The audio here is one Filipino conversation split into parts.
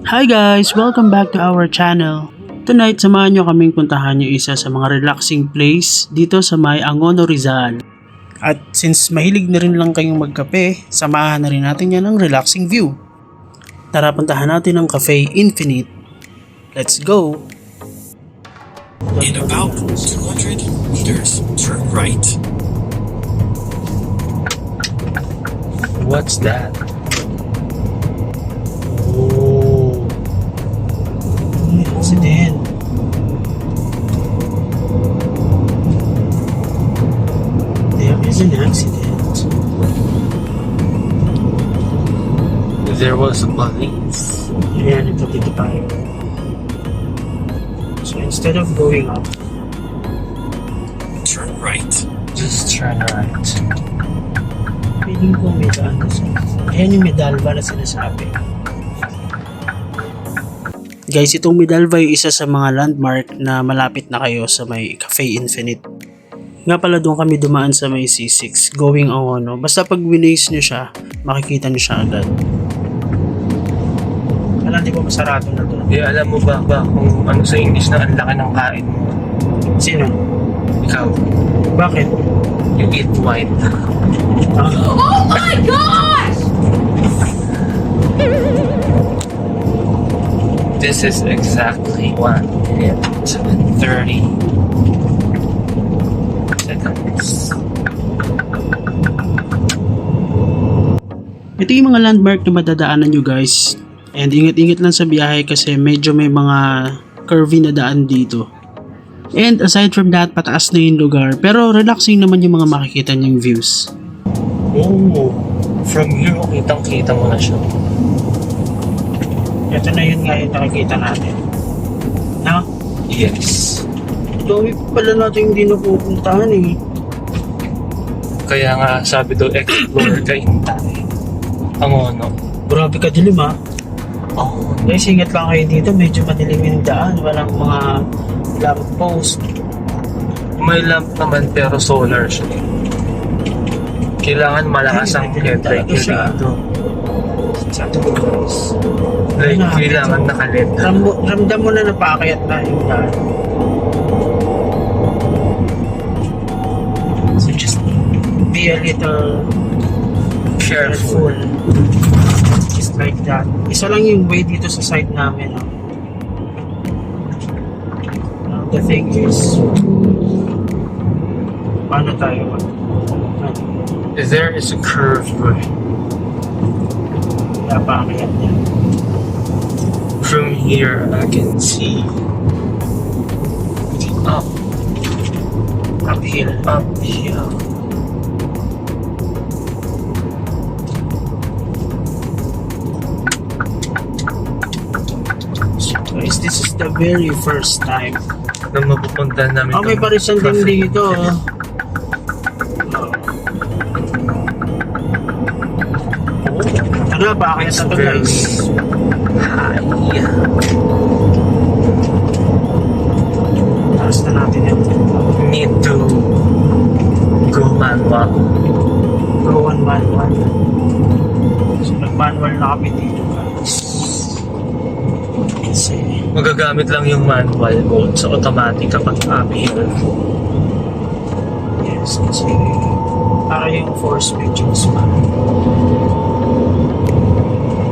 Hi guys! Welcome back to our channel. Tonight, samahan nyo kaming puntahan yung isa sa mga relaxing place dito sa may Angono, Rizal. At since mahilig na rin lang kayong magkape, samahan na rin natin yan ng relaxing view. Tara, puntahan natin ang Cafe Infinite. Let's go! In about 200 meters, turn right. What's that? Oh, accident. There is an accident. There was a police. Ayan, ito dito tayo. So instead of going up, Turn right. Just turn right. feeling ko may daan na sa... Ayan yung Medalva na sinasabi. Guys, itong Medalva yung isa sa mga landmark na malapit na kayo sa may Cafe Infinite. Nga pala doon kami dumaan sa may C6 going Angono. Basta pag winays nyo siya, makikita nyo siya agad. Alam, di ba masarado na doon? Alam mo ba kung ano sa English na ang laki ng kain mo? Sino? Ikaw, Bakit? you eat wine. Oh my gosh! This is exactly 1 minute and 30 seconds. Ito yung mga landmark na madadaanan nyo guys. And ingat-ingat lang sa biyahe kasi medyo may mga curvy na daan dito. And aside from that, pataas na yung lugar. Pero relaxing naman yung mga makikita nyong views. Oh, from here, kitang-kita mo na siya. Ito na yun nga yung nakikita natin. No? Yes. Dami pala natin hindi napupuntahan eh. Kaya nga, sabi daw, explore ka intay. Ang ano? Grabe ka dilim ha. Oh, Guys, ingat lang kayo dito. Medyo madilim yung daan. Walang mga lamp post. may lamp naman pero solar siya. Kailangan malakas ang headlight dito. Sabi ko guys. Like, Ayun, kailangan so, nakalit. Ramdam mo na napakayat na yung daan. So just be a little careful. Just like that. Isa lang yung way dito sa side namin. No? The thing is, paano tayo There is a curve right napakayat niya? from here. I can see up, Uphill. uphill. So guys, this is the very first time. Na mapupunta namin. Oh, may tong parisan din cafe. dito. Oh. Ano, bakit It's na to very guys? high. Taas na natin yan. Need to go manual. Go on manual. So nag-manual na kami dito guys. Kasi Magagamit lang yung manual mode sa automatic kapag uphill. yes, kasi para yung force medyo mas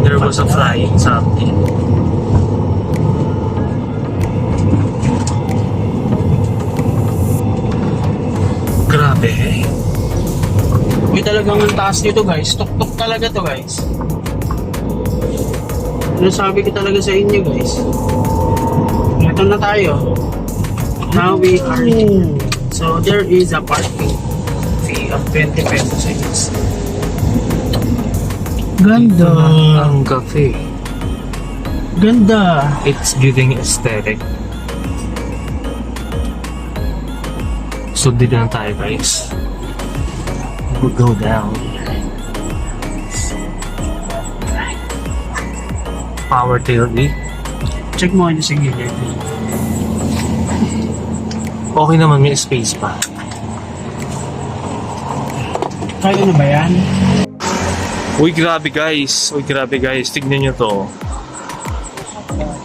There was a flying something. Grabe. Uy, talagang ang taas nito guys. Tuk-tuk talaga to guys. Ano sabi ko talaga sa inyo guys? Ito na tayo. Now we are here. So there is a parking fee of 20 pesos I guess. Ganda. Ang cafe. Ganda. It's giving aesthetic. So dito na tayo guys. We'll go down. Power tailgate. Check mo kayo sa gilid. Okay naman, may space pa. Kaya na ba yan? Uy, grabe guys. Tignan nyo to.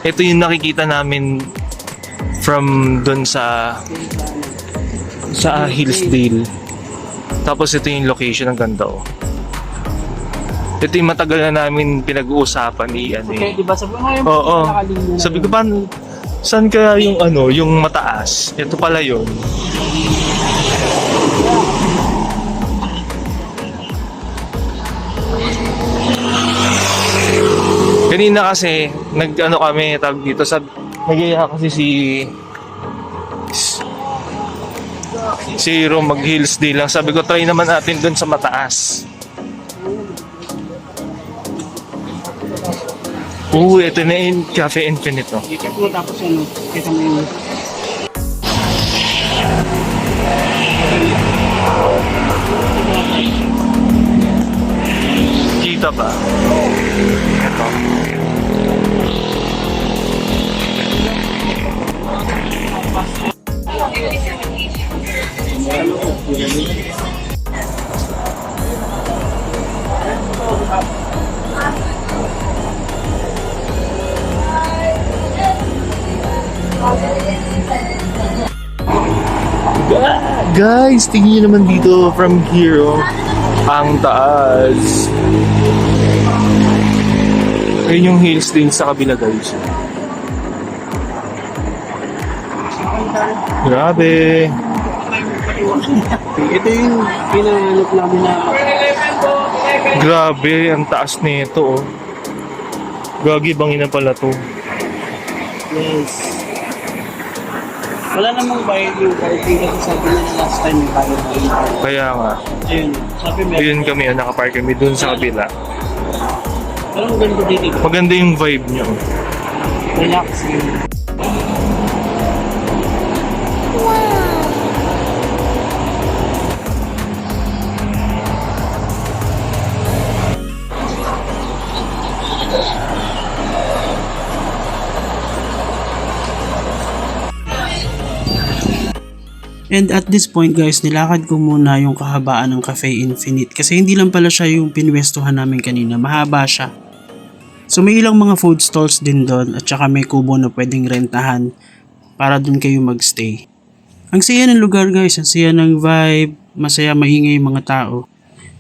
Ito yung nakikita namin from dun sa Hillsdale. Tapos ito yung location, ang ganda oh. Ito yung matagal na namin pinag-uusapan ni ano Okay, eh. diba? Sabi ko ngayon, Oo. nakalinya na Sabi yun. ko pa, saan kaya yung ano, yung mataas? Ito pala yun. Kanina kasi, nag-ano kami, tawag dito, nag-iaya kasi si Rom mag-Hillsdale lang. Sabi ko, try naman natin dun sa mataas. Ito na yung Cafe Infinite, oh. Ikat mo tapos ano, kita mo yung... Kita ba? Ito. Guys, tingin nyo naman dito from here, oh. Ang taas. Ayun yung Hillsdale sa kabila, guys. Grabe. Ito yung pinahanap namin na... Grabe, ang taas nito, oh. Gagi, bangin na pala to. Yes. Wala namang bayad yung parking kasi sabi niya na last time yung bayad na yun. Kaya nga. Ayun. Sabi meron. Ayun kami, oh, nakapark kami dun sa kabila. Pero ang ganda dito. Maganda yung vibe niyo. Relaxing. And at this point guys, nilakad ko muna yung kahabaan ng Cafe Infinite kasi hindi lang pala siya yung pinwestuhan namin kanina, mahaba siya. So may ilang mga food stalls din doon at saka may kubo na pwedeng rentahan para doon kayo magstay. Ang saya ng lugar guys, ang saya ng vibe, masaya, maingay yung mga tao.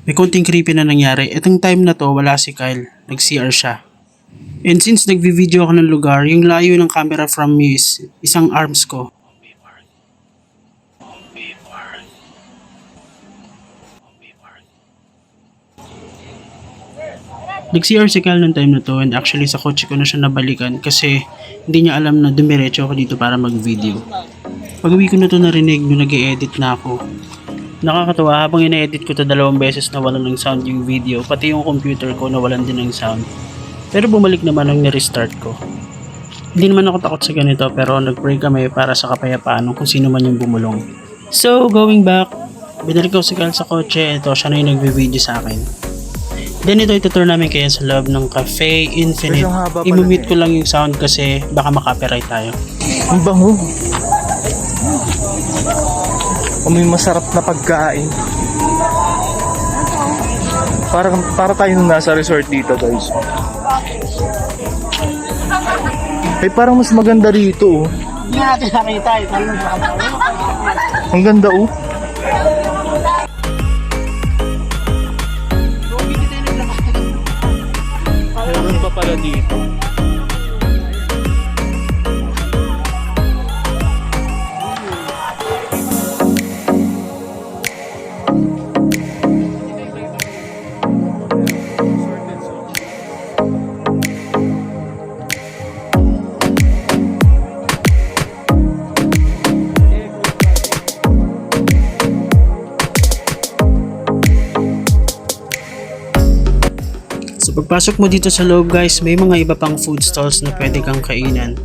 May konting creepy na nangyari, itong time na to wala si Kyle, nag-CR siya. And since nagvi-video ako ng lugar, yung layo ng camera from me is isang arms ko. Nag-CR si Kyle ng time na to and actually sa kotse ko na siya nabalikan kasi hindi niya alam na dumiretso ako dito para mag-video. Pag-uwi ko na to narinig nung nag-e-edit na ako. Nakakatawa habang ina-edit ko to 2 beses na walan ng sound yung video, pati yung computer ko nawalan din ng sound. Pero bumalik naman nang ni-restart ko. Hindi naman ako takot sa ganito pero nag-pray kami para sa kapayapaan ng kung sino man yung bumulong. So going back, binalik ko si Kyle sa kotse, ito siya na yung nagbe-video sa akin. Then ito itutur namin kayo sa loob ng Cafe Infinite. I-mute ko lang yung sound kasi baka makapiright tayo. Ang bango. May masarap na pagkain. Para tayo nung nasa resort dito, guys. Ay, parang mas maganda rito, oh. Hindi natin nakita eh. Ang ganda, oh. Meron pa pala dito. Pagpasok mo dito sa loob guys, may mga iba pang food stalls na pwede kang kainan.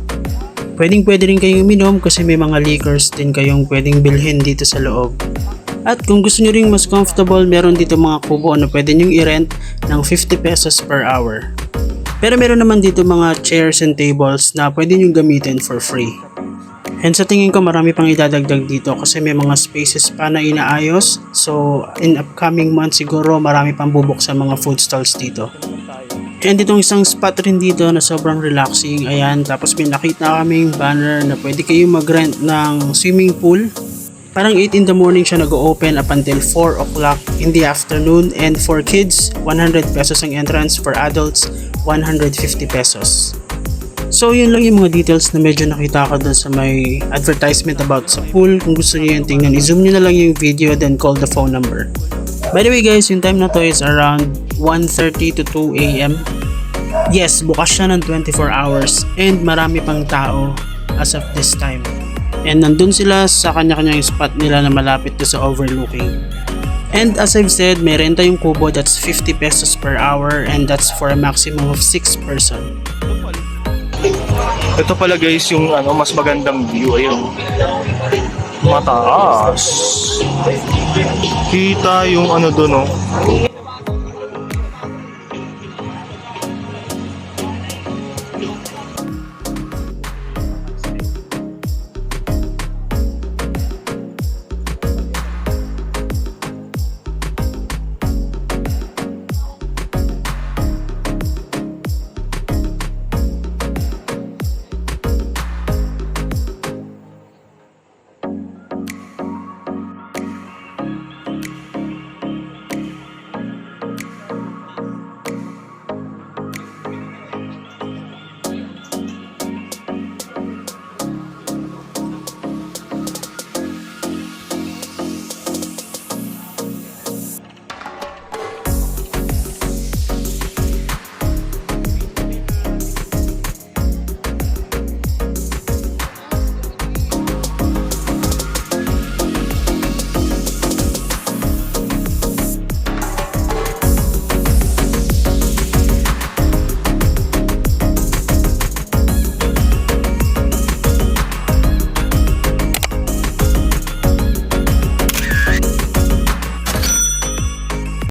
Pwede rin kayong uminom kasi may mga liquors din kayong pwedeng bilhin dito sa loob. At kung gusto nyo ring mas comfortable, meron dito mga kubo na pwede nyo i-rent ng 50 pesos per hour. Pero meron naman dito mga chairs and tables na pwede nyo gamitin for free. And sa tingin ko marami pang idadagdag dito kasi may mga spaces pa na inaayos. So in upcoming months siguro marami pang bubuksan mga food stalls dito. And itong isang spot rin dito na sobrang relaxing. Ayan, tapos may nakita kaming banner na pwede kayong mag-rent ng swimming pool. Parang 8 in the morning siya nag-open up until 4 o'clock in the afternoon. And for kids, 100 pesos ang entrance. For adults, 150 pesos. So yun lang yung mga details na medyo nakita ko dun sa may advertisement about sa pool. Kung gusto niyo yung tingnan, i-zoom nyo na lang yung video then call the phone number. By the way guys, yung time na to is around 1:30 to 2 a.m. Yes, bukas siya ng 24 hours and marami pang tao as of this time. And nandun sila sa kanya-kanyang spot nila na malapit to sa overlooking. And as I've said, may renta yung kubo, that's 50 pesos per hour and that's for a maximum of 6 person. Ito pala guys yung mas magandang view. Ayun. Mataas. Kita yung doon, oh.